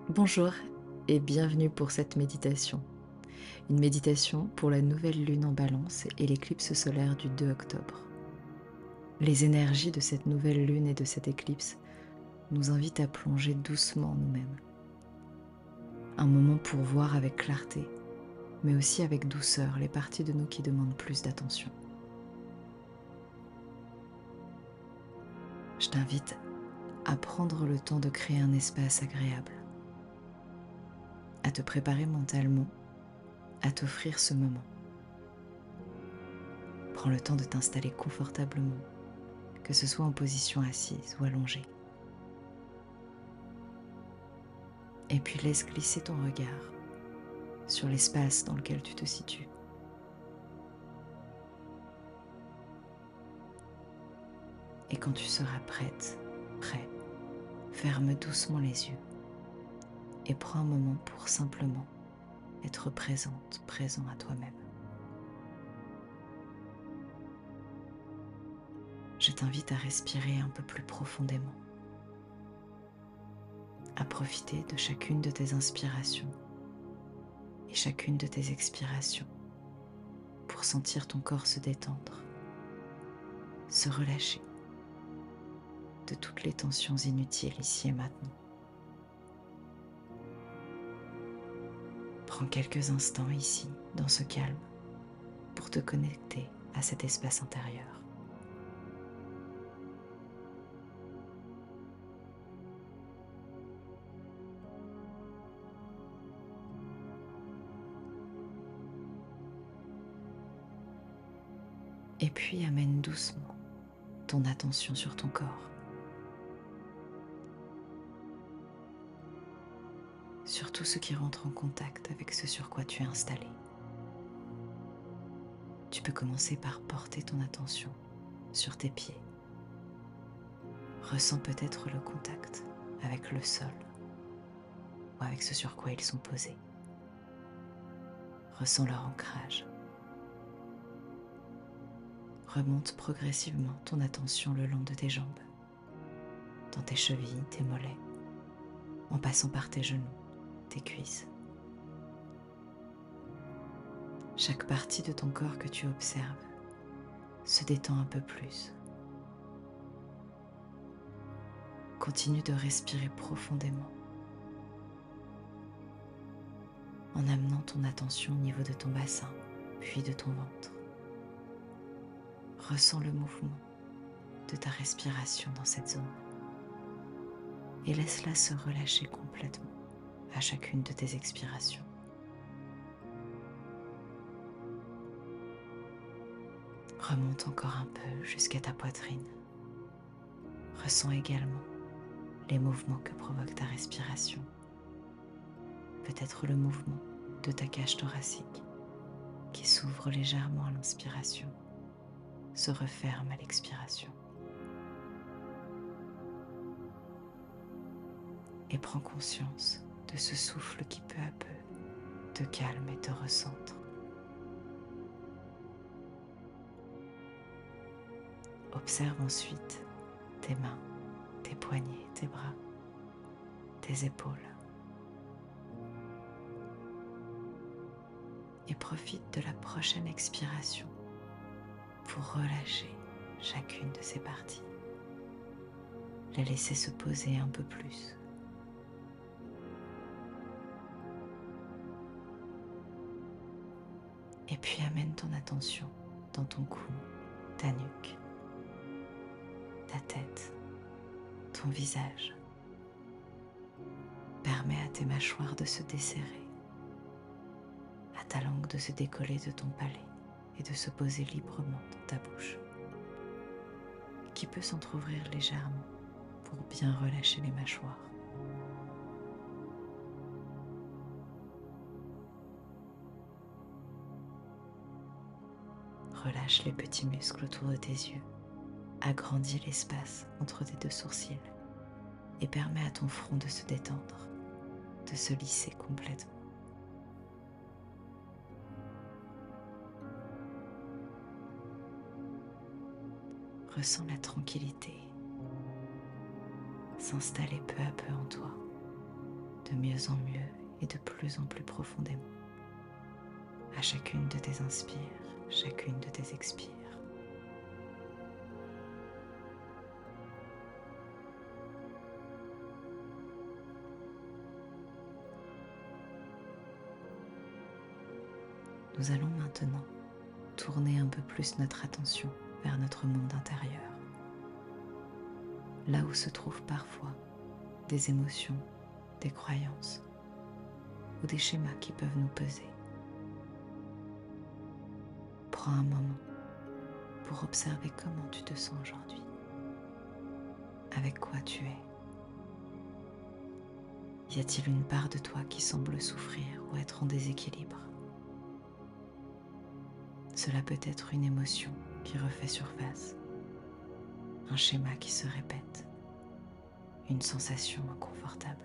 Bonjour et bienvenue pour cette méditation. Une méditation pour la nouvelle lune en Balance et l'éclipse solaire du 2 octobre. Les énergies de cette nouvelle lune et de cette éclipse nous invitent à plonger doucement en nous-mêmes. Un moment pour voir avec clarté, mais aussi avec douceur les parties de nous qui demandent plus d'attention. Je t'invite à prendre le temps de créer un espace agréable, à te préparer mentalement, à t'offrir ce moment. Prends le temps de t'installer confortablement, que ce soit en position assise ou allongée. Et puis laisse glisser ton regard sur l'espace dans lequel tu te situes. Et quand tu seras prête, prêt, ferme doucement les yeux et prends un moment pour simplement être présente, présent à toi-même. Je t'invite à respirer un peu plus profondément, à profiter de chacune de tes inspirations et chacune de tes expirations pour sentir ton corps se détendre, se relâcher de toutes les tensions inutiles ici et maintenant. Prends quelques instants ici, dans ce calme, pour te connecter à cet espace intérieur. Et puis amène doucement ton attention sur ton corps, sur tout ce qui rentre en contact avec ce sur quoi tu es installé. Tu peux commencer par porter ton attention sur tes pieds. Ressens peut-être le contact avec le sol ou avec ce sur quoi ils sont posés. Ressens leur ancrage. Remonte progressivement ton attention le long de tes jambes, dans tes chevilles, tes mollets, en passant par tes genoux, tes cuisses. Chaque partie de ton corps que tu observes se détend un peu plus. Continue de respirer profondément en amenant ton attention au niveau de ton bassin, puis de ton ventre. Ressens le mouvement de ta respiration dans cette zone et laisse-la se relâcher complètement à chacune de tes expirations. Remonte encore un peu jusqu'à ta poitrine. Ressens également les mouvements que provoque ta respiration. Peut-être le mouvement de ta cage thoracique qui s'ouvre légèrement à l'inspiration, se referme à l'expiration. Et prends conscience de ce souffle qui peu à peu te calme et te recentre. Observe ensuite tes mains, tes poignets, tes bras, tes épaules. Et profite de la prochaine expiration pour relâcher chacune de ces parties. Les laisser se poser un peu plus. Et puis amène ton attention dans ton cou, ta nuque, ta tête, ton visage. Permets à tes mâchoires de se desserrer, à ta langue de se décoller de ton palais et de se poser librement dans ta bouche, qui peut s'entrouvrir légèrement pour bien relâcher les mâchoires. Relâche les petits muscles autour de tes yeux, agrandis l'espace entre tes deux sourcils et permets à ton front de se détendre, de se lisser complètement. Ressens la tranquillité s'installer peu à peu en toi. de mieux en mieux et de plus en plus profondément, à chacune de tes inspires, chacune de tes expires. Nous allons maintenant tourner un peu plus notre attention vers notre monde intérieur, là où se trouvent parfois des émotions, des croyances ou des schémas qui peuvent nous peser. Prends un moment pour observer comment tu te sens aujourd'hui, avec quoi tu es. Y a-t-il une part de toi qui semble souffrir ou être en déséquilibre? Cela peut être une émotion qui refait surface, un schéma qui se répète, une sensation inconfortable.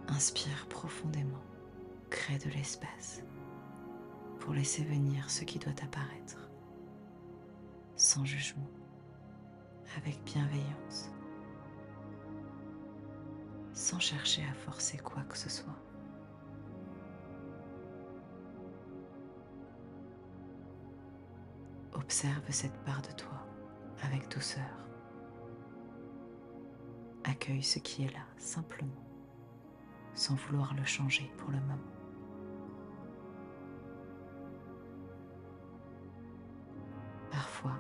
Inspire profondément, crée de l'espace pour laisser venir ce qui doit apparaître, sans jugement, avec bienveillance, sans chercher à forcer quoi que ce soit. Observe cette part de toi avec douceur. Accueille ce qui est là simplement, sans vouloir le changer pour le moment. Parfois,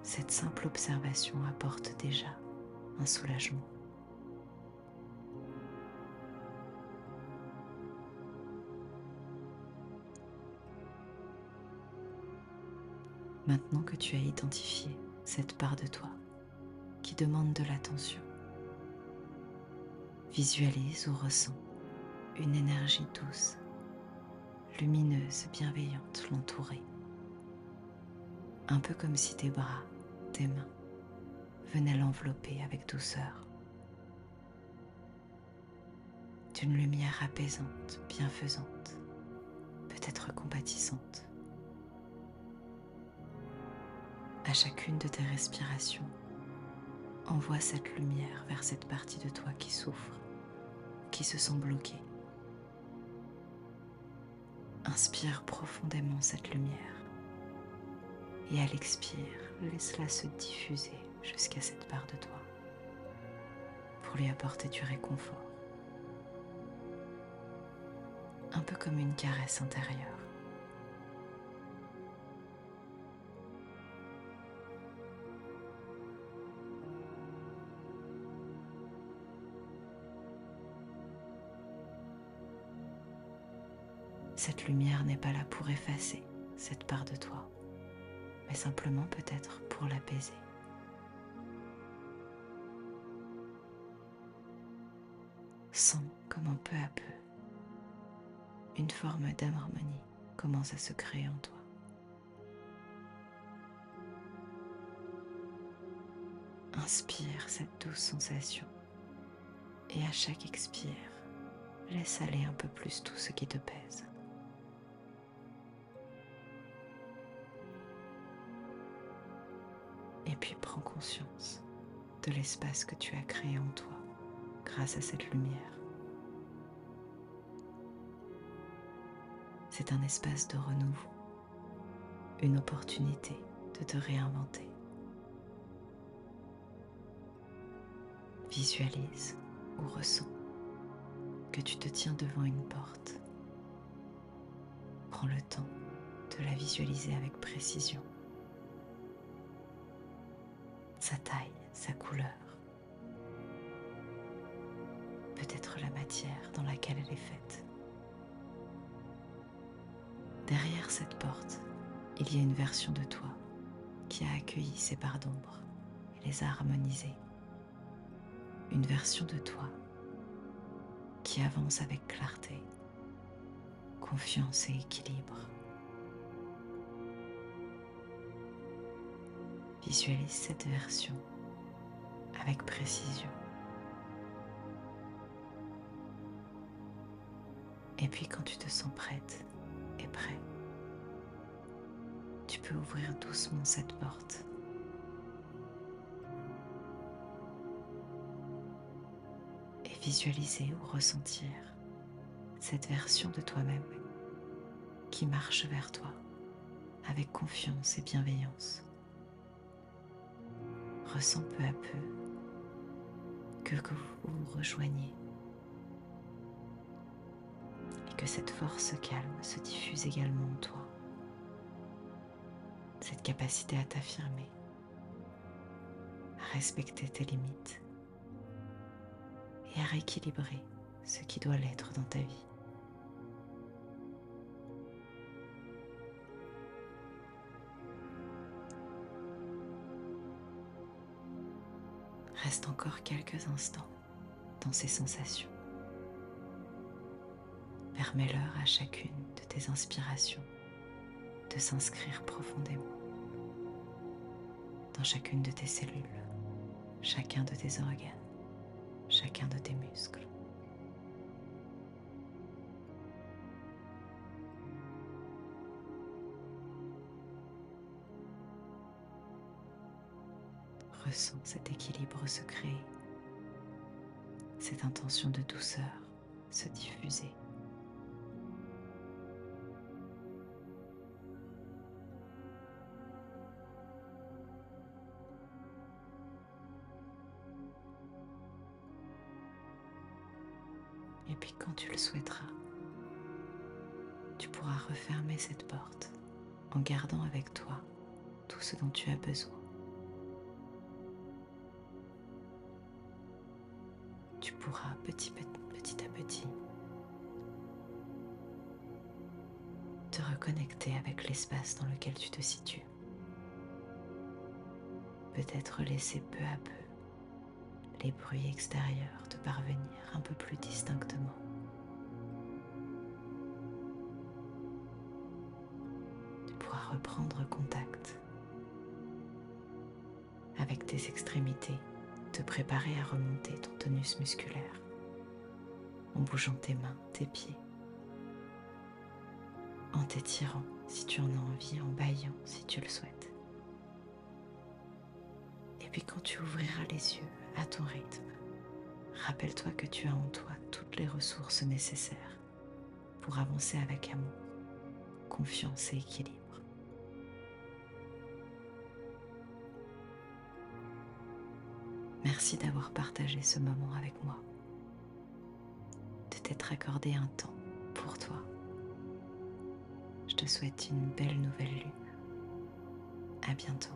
cette simple observation apporte déjà un soulagement. Maintenant que tu as identifié cette part de toi qui demande de l'attention, visualise ou ressens une énergie douce, lumineuse, bienveillante l'entourer. Un peu comme si tes bras, tes mains venaient l'envelopper avec douceur. D'une lumière apaisante, bienfaisante, peut-être compatissante. À chacune de tes respirations, envoie cette lumière vers cette partie de toi qui souffre, qui se sent bloquée. Inspire profondément cette lumière et à l'expire, laisse-la se diffuser jusqu'à cette part de toi pour lui apporter du réconfort. Un peu comme une caresse intérieure. Cette lumière n'est pas là pour effacer cette part de toi, mais simplement peut-être pour l'apaiser. Sens comment peu à peu, une forme d'harmonie commence à se créer en toi. Inspire cette douce sensation et à chaque expire, laisse aller un peu plus tout ce qui te pèse. Et puis prends conscience de l'espace que tu as créé en toi grâce à cette lumière. C'est un espace de renouveau, une opportunité de te réinventer. Visualise ou ressens que tu te tiens devant une porte. Prends le temps de la visualiser avec précision. Sa taille, sa couleur, peut-être la matière dans laquelle elle est faite. Derrière cette porte, il y a une version de toi qui a accueilli ces parts d'ombre et les a harmonisées. Une version de toi qui avance avec clarté, confiance et équilibre. Visualise cette version avec précision. Et puis quand tu te sens prête et prêt, tu peux ouvrir doucement cette porte. visualiser ou ressentir cette version de toi-même qui marche vers toi avec confiance et bienveillance. Ressens peu à peu que vous vous rejoignez et que cette force calme se diffuse également en toi. Cette capacité à t'affirmer, à respecter tes limites et à rééquilibrer ce qui doit l'être dans ta vie. Reste encore quelques instants dans ces sensations. Permets-leur à chacune de tes inspirations de s'inscrire profondément dans chacune de tes cellules, chacun de tes organes, chacun de tes muscles. Ressens cet équilibre se créer, cette intention de douceur se diffuser. Et puis quand tu le souhaiteras, tu pourras refermer cette porte en gardant avec toi tout ce dont tu as besoin. Tu pourras petit à petit te reconnecter avec l'espace dans lequel tu te situes. Peut-être laisser peu à peu les bruits extérieurs te parvenir un peu plus distinctement. Tu pourras reprendre contact avec tes extrémités, te préparer à remonter ton tonus musculaire en bougeant tes mains, tes pieds, en t'étirant si tu en as envie, en bâillant si tu le souhaites. Et puis quand tu ouvriras les yeux à ton rythme, rappelle-toi que tu as en toi toutes les ressources nécessaires pour avancer avec amour, confiance et équilibre. Merci d'avoir partagé ce moment avec moi, de t'être accordé un temps pour toi. Je te souhaite une belle nouvelle lune. À bientôt.